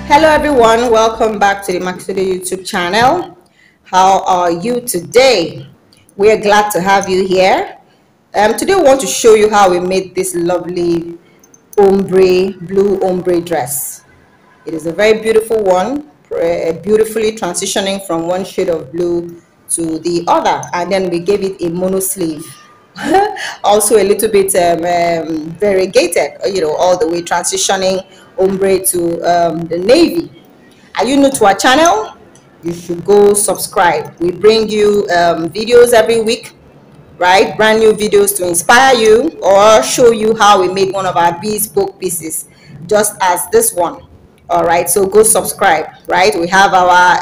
Hello everyone, welcome back to the Makisode YouTube channel. How are you today? We are glad to have you here. Today we want to show you how we made this lovely blue ombre dress. It is a very beautiful one, beautifully transitioning from one shade of blue to the other, and then we gave it a mono sleeve. Also a little bit variegated, all the way transitioning ombre to the navy. Are you new to our channel? You should go subscribe. We bring you videos every week, right? Brand new videos to inspire you or show you how we made one of our bespoke pieces, just as this one. All right, so go subscribe, right? We have our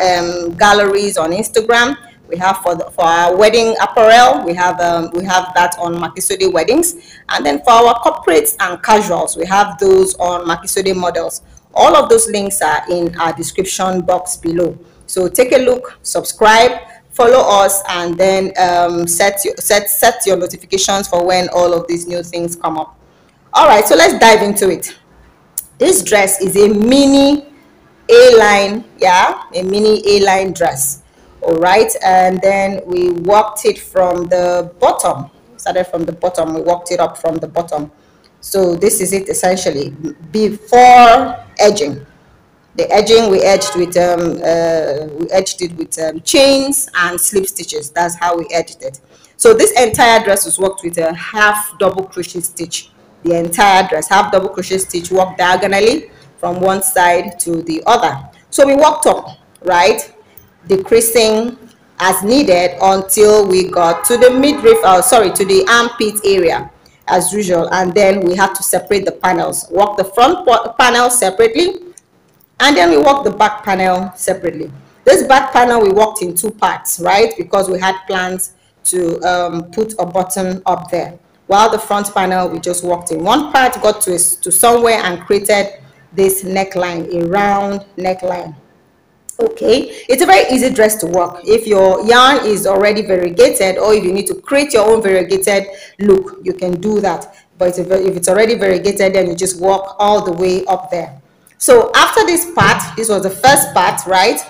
galleries on Instagram. We have for our wedding apparel, we have that on Makisode Weddings, and then for our corporates and casuals, we have those on Makisode Models. All of those links are in our description box below. So take a look, subscribe, follow us, and then set your notifications for when all of these new things come up. All right, so let's dive into it. This dress is a mini A-line, a mini A-line dress. All right, and then we worked it from the bottom. Started from the bottom, we worked it up from the bottom. So this is it essentially before edging. The edging we edged it with chains and slip stitches. That's how we edged it. So this entire dress was worked with a half double crochet stitch. The entire dress, half double crochet stitch, worked diagonally from one side to the other. So we worked up, right, decreasing as needed until we got to the midriff, to the armpit area as usual, and then we had to separate the panels. Work the front panel separately, and then we work the back panel separately. This back panel we worked in two parts, right, because we had plans to put a button up there, while the front panel we just worked in one part, got to somewhere and created this neckline, a round neckline. Okay, it's a very easy dress to work. If your yarn is already variegated, or if you need to create your own variegated look, you can do that. But if it's already variegated, then you just work all the way up there. So after this part, this was the first part, right?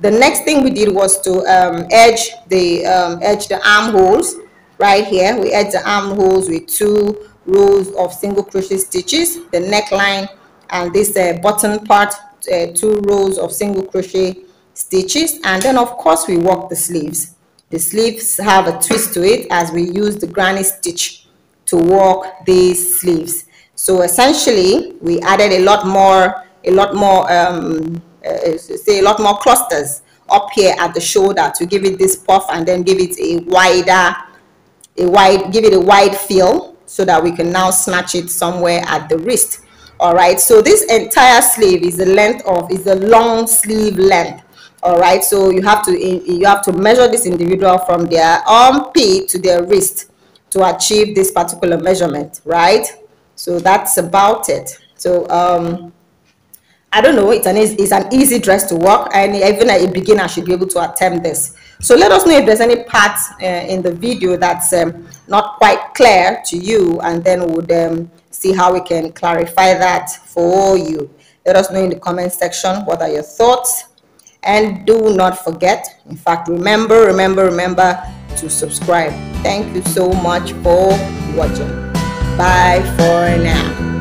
The next thing we did was to edge the armholes. Right here, we edged the armholes with 2 rows of single crochet stitches, the neckline, and this button part, 2 rows of single crochet stitches, and then of course we work the sleeves. The sleeves have a twist to it as we use the granny stitch to work these sleeves. So essentially we added a lot more clusters up here at the shoulder to give it this puff, and then give it a wide feel, so that we can now snatch it somewhere at the wrist. All right, so this entire sleeve is the long sleeve length. All right, so you have to measure this individual from their armpit to their wrist to achieve this particular measurement, right? So that's about it. So I don't know, it's an easy dress to work, and even a beginner should be able to attempt this. So let us know if there's any part in the video that's not quite clear to you, and then we'll see how we can clarify that for you. Let us know in the comment section what are your thoughts, and do not forget, in fact, remember to subscribe. Thank you so much for watching. Bye for now.